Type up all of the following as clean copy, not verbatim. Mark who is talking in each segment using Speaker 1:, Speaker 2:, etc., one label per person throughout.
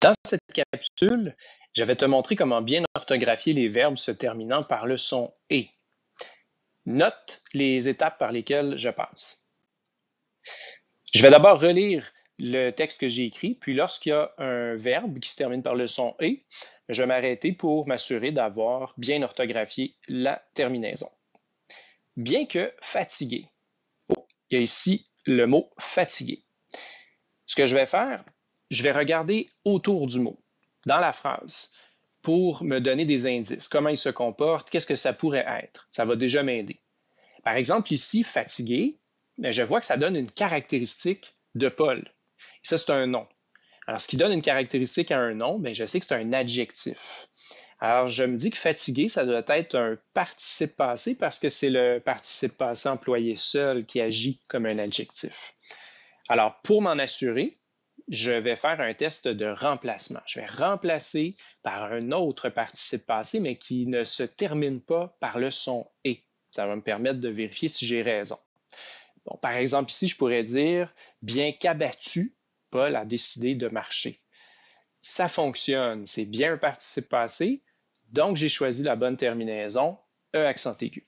Speaker 1: Dans cette capsule, je vais te montrer comment bien orthographier les verbes se terminant par le son « et ». Note les étapes par lesquelles je passe. Je vais d'abord relire le texte que j'ai écrit, puis lorsqu'il y a un verbe qui se termine par le son « et », je vais m'arrêter pour m'assurer d'avoir bien orthographié la terminaison. Bien que fatigué. Il y a ici le mot « fatigué ». Ce que je vais faire, je vais regarder autour du mot, dans la phrase, pour me donner des indices. Comment il se comporte, qu'est-ce que ça pourrait être. Ça va déjà m'aider. Par exemple, ici, fatigué, je vois que ça donne une caractéristique de Paul. Et ça, c'est un nom. Alors, ce qui donne une caractéristique à un nom, je sais que c'est un adjectif. Alors, je me dis que fatigué, ça doit être un participe passé parce que c'est le participe passé employé seul qui agit comme un adjectif. Alors, pour m'en assurer, je vais faire un test de remplacement. Je vais remplacer par un autre participe passé, mais qui ne se termine pas par le son « et ». Ça va me permettre de vérifier si j'ai raison. Bon, par exemple, ici, je pourrais dire « bien qu'abattu, Paul a décidé de marcher ». Ça fonctionne, c'est bien un participe passé, donc j'ai choisi la bonne terminaison, E accent aigu.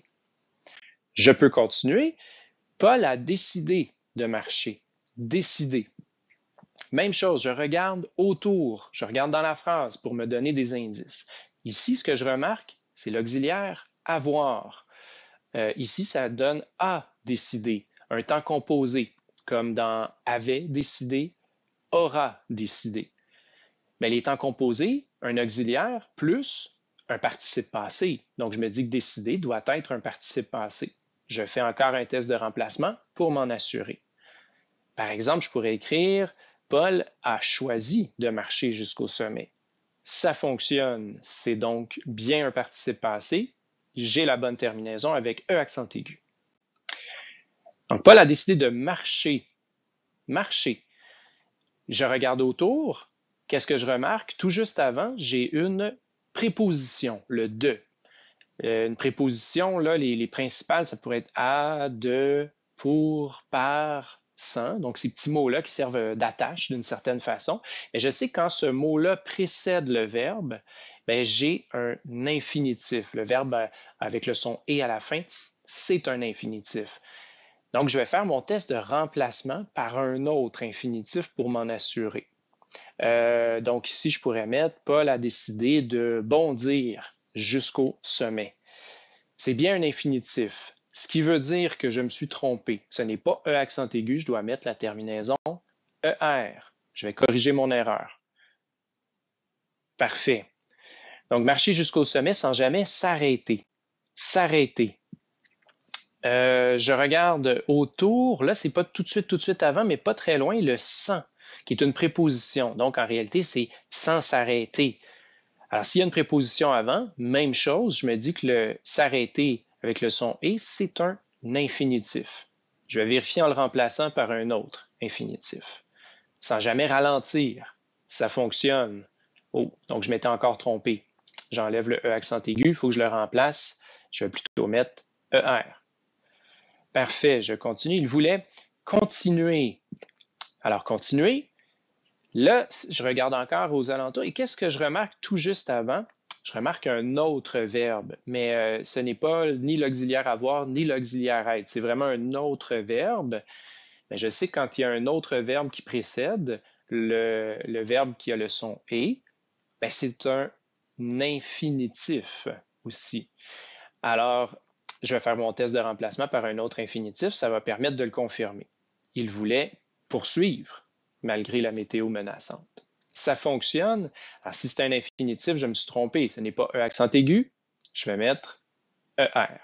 Speaker 1: Je peux continuer. Paul a décidé de marcher. Décidé. Même chose, je regarde autour, je regarde dans la phrase pour me donner des indices. Ici, ce que je remarque, c'est l'auxiliaire avoir. Ici, ça donne a décidé, un temps composé, comme dans avait décidé, aura décidé. Mais les temps composés, un auxiliaire plus un participe passé. Donc, je me dis que décider doit être un participe passé. Je fais encore un test de remplacement pour m'en assurer. Par exemple, je pourrais écrire Paul a choisi de marcher jusqu'au sommet. Ça fonctionne, c'est donc bien un participe passé. J'ai la bonne terminaison avec E accent aigu. Donc, Paul a décidé de marcher. Marcher. Je regarde autour. Qu'est-ce que je remarque? Tout juste avant, j'ai une préposition, le de. Une préposition, là, les principales, ça pourrait être à, de, pour, par, sans. Donc, ces petits mots-là qui servent d'attache d'une certaine façon. Et je sais que quand ce mot-là précède le verbe, j'ai un infinitif. Le verbe avec le son « et » à la fin, c'est un infinitif. Donc, je vais faire mon test de remplacement par un autre infinitif pour m'en assurer. Donc, ici, je pourrais mettre « Paul a décidé de bondir jusqu'au sommet ». C'est bien un infinitif, ce qui veut dire que je me suis trompé. Ce n'est pas E accent aigu, je dois mettre la terminaison ER. Je vais corriger mon erreur. Parfait. Donc, marcher jusqu'au sommet sans jamais s'arrêter. S'arrêter. Je regarde autour. Là, c'est pas tout de suite avant, mais pas très loin, le sans, qui est une préposition. Donc, en réalité, c'est sans s'arrêter. Alors, s'il y a une préposition avant, même chose, je me dis que le s'arrêter avec le son « et », c'est un infinitif. Je vais vérifier en le remplaçant par un autre infinitif. Sans jamais ralentir, ça fonctionne. Oh, donc je m'étais encore trompé. J'enlève le E accent aigu, il faut que je le remplace. Je vais plutôt mettre ER. Parfait, je continue. Il voulait continuer. Alors, continuer. Là, je regarde encore aux alentours et qu'est-ce que je remarque tout juste avant? Je remarque un autre verbe, mais ce n'est pas ni l'auxiliaire avoir ni l'auxiliaire être. C'est vraiment un autre verbe. Mais je sais que quand il y a un autre verbe qui précède le verbe qui a le son « et », c'est un infinitif aussi. Alors, je vais faire mon test de remplacement par un autre infinitif. Ça va permettre de le confirmer. Il voulait poursuivre malgré la météo menaçante. Ça fonctionne. Alors, si c'est un infinitif, je me suis trompé. Ce n'est pas E accent aigu. Je vais mettre ER.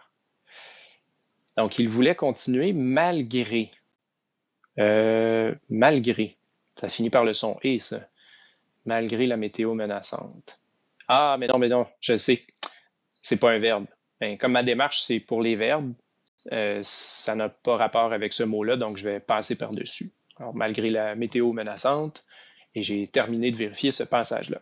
Speaker 1: Donc, il voulait continuer malgré. Malgré. Ça finit par le son « et », ça. Malgré la météo menaçante. Ah, mais non, je sais. C'est pas un verbe. Comme ma démarche, c'est pour les verbes, ça n'a pas rapport avec ce mot-là, donc je vais passer par-dessus. Alors, malgré la météo menaçante, et j'ai terminé de vérifier ce passage-là.